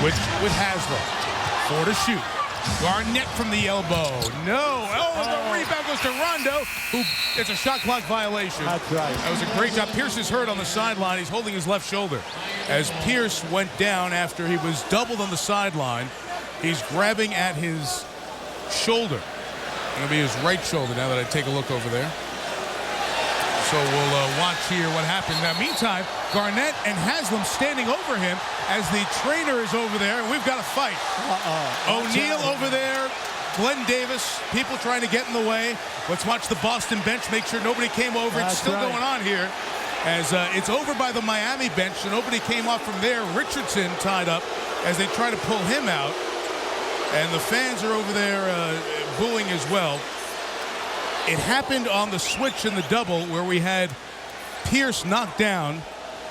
Switch with Haslam. 4 to shoot. Garnett from the elbow. No. Oh, the rebound goes to Rondo, who it's a shot clock violation. That's right. That was a great job. Pierce is hurt on the sideline. He's holding his left shoulder. As Pierce went down after he was doubled on the sideline, he's grabbing at his shoulder. It'll be his right shoulder now that I take a look over there. So we'll watch here what happened. Now, meantime, Garnett and Haslam standing over him as the trainer is over there. We've got a fight. O'Neal over there, Glenn Davis, people trying to get in the way. Let's watch the Boston bench, make sure nobody came over. It's still going on here as it's over by the Miami bench, so nobody came off from there. Richardson tied up as they try to pull him out. And the fans are over there booing as well. It happened on the switch in the double where we had Pierce knocked down,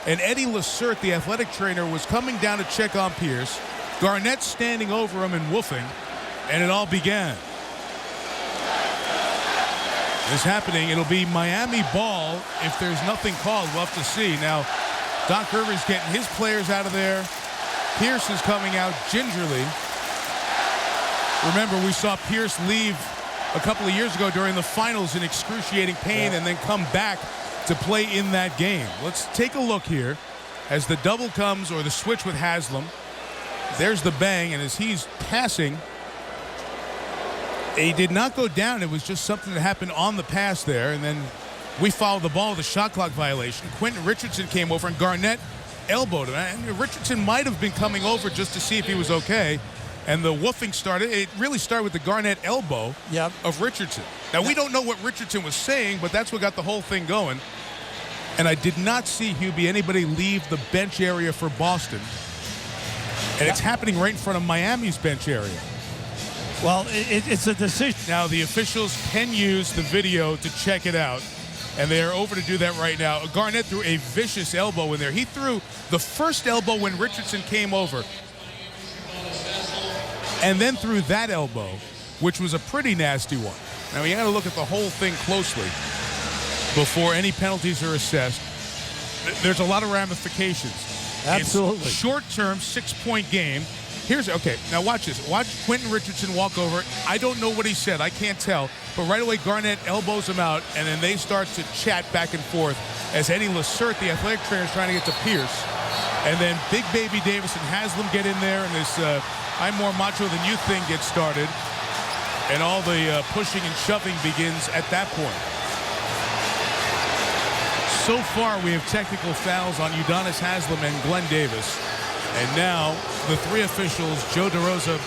and Eddie Lacerte, the athletic trainer, was coming down to check on Pierce. Garnett standing over him and woofing, and it all began. This happening, it'll be Miami ball if there's nothing called. We'll have to see. Now, Doc Rivers getting his players out of there. Pierce is coming out gingerly. Remember, we saw Pierce leave a couple of years ago during the finals in excruciating pain and then come back to play in that game. Let's take a look here as the double comes, or the switch with Haslam. There's the bang, and as he's passing, he did not go down. It was just something that happened on the pass there, and then we followed the ball with a shot clock violation. Quentin Richardson came over, and Garnett elbowed him. And Richardson might have been coming over just to see if he was okay. And the woofing started. It really started with the Garnett elbow of Richardson. Now, we don't know what Richardson was saying, but that's what got the whole thing going. And I did not see, Hubie, anybody leave the bench area for Boston. And it's happening right in front of Miami's bench area. Well, it's a decision. Now, the officials can use the video to check it out. And they are over to do that right now. Garnett threw a vicious elbow in there. He threw the first elbow when Richardson came over, and then threw that elbow, which was a pretty nasty one. Now, you got to look at the whole thing closely before any penalties are assessed. There's a lot of ramifications. Absolutely. It's short-term, 6-point game. Okay, now watch this. Watch Quentin Richardson walk over. I don't know what he said. I can't tell. But right away, Garnett elbows him out, and then they start to chat back and forth as Eddie Lacerte, the athletic trainer, is trying to get to Pierce. And then Big Baby Davis and Haslam get in there, and this I'm more macho than you thing gets started. And all the pushing and shoving begins at that point. So far, we have technical fouls on Udonis Haslam and Glenn Davis. And now, the three officials, Joe DeRosa,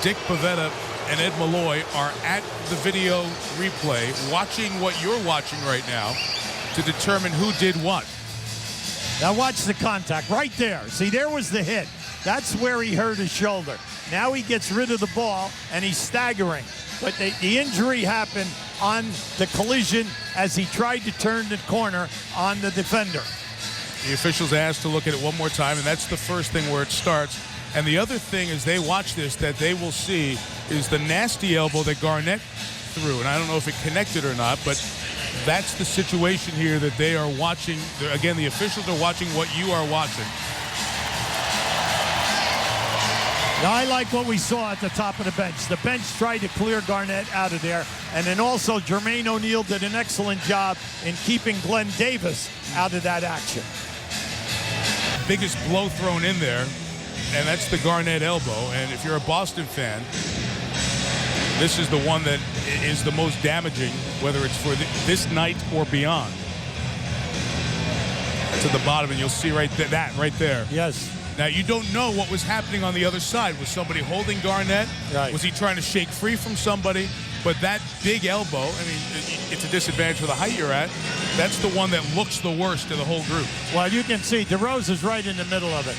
Dick Pavetta, and Ed Malloy, are at the video replay, watching what you're watching right now to determine who did what. Now watch the contact right there. See, there was the hit. That's where he hurt his shoulder. Now he gets rid of the ball, and he's staggering. But the injury happened on the collision as he tried to turn the corner on the defender. The officials asked to look at it one more time, and that's the first thing where it starts. And the other thing as they watch this that they will see is the nasty elbow that Garnett threw. And I don't know if it connected or not, but that's the situation here that they are watching. Again, the officials are watching what you are watching. Now, I like what we saw at the top of the bench. The bench tried to clear Garnett out of there. And then also Jermaine O'Neal did an excellent job in keeping Glenn Davis out of that action. Biggest blow thrown in there, and that's the Garnett elbow. And if you're a Boston fan, this is the one that is the most damaging, whether it's for this night or beyond. To the bottom, and you'll see right that right there. Yes. Now, you don't know what was happening on the other side. Was somebody holding Garnett? Right. Was he trying to shake free from somebody? But that big elbow, I mean, it's a disadvantage for the height you're at. That's the one that looks the worst of the whole group. Well, you can see DeRosa's right in the middle of it.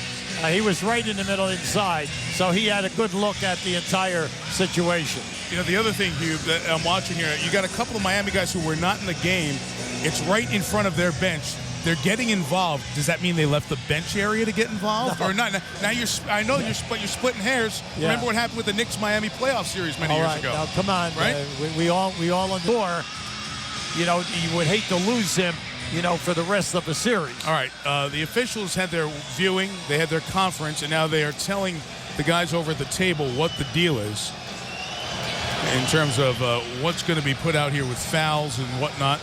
He was right in the middle inside, so he had a good look at the entire situation. You know, the other thing, Hugh, that I'm watching here, you got a couple of Miami guys who were not in the game. It's right in front of their bench. They're getting involved. Does that mean they left the bench area to get involved, or not? Now I know you're splitting hairs. Yeah. Remember what happened with the Knicks-Miami playoff series many years ago? Now come on, right? We all on the door. You know, you would hate to lose him, for the rest of the series. All right, the officials had their viewing, they had their conference, and now they are telling the guys over at the table what the deal is in terms of what's going to be put out here with fouls and whatnot.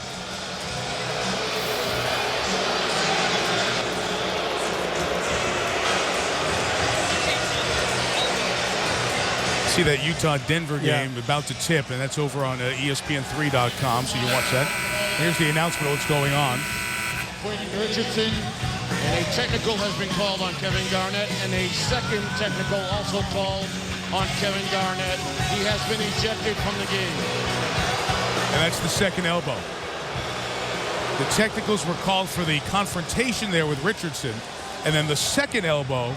See that Utah-Denver game about to tip, and that's over on ESPN3.com, so you can watch that. Here's the announcement of what's going on. Quentin Richardson, and a technical has been called on Kevin Garnett, and a second technical also called on Kevin Garnett. He has been ejected from the game. And that's the second elbow. The technicals were called for the confrontation there with Richardson, and then the second elbow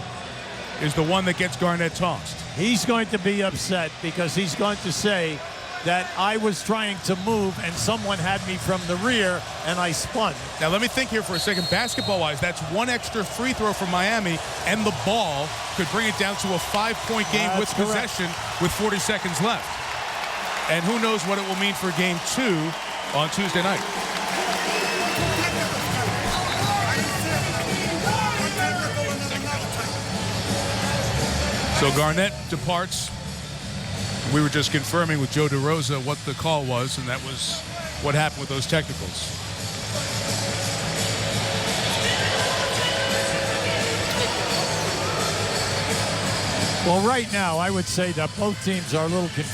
is the one that gets Garnett tossed. He's going to be upset because he's going to say that I was trying to move and someone had me from the rear and I spun. Now let me think here for a second. Basketball-wise, that's one extra free throw from Miami, and the ball could bring it down to a 5-point game with possession with 40 seconds left. And who knows what it will mean for Game 2 on Tuesday night. So Garnett departs. We were just confirming with Joe DeRosa what the call was, and that was what happened with those technicals. Well, right now, I would say that both teams are a little confused.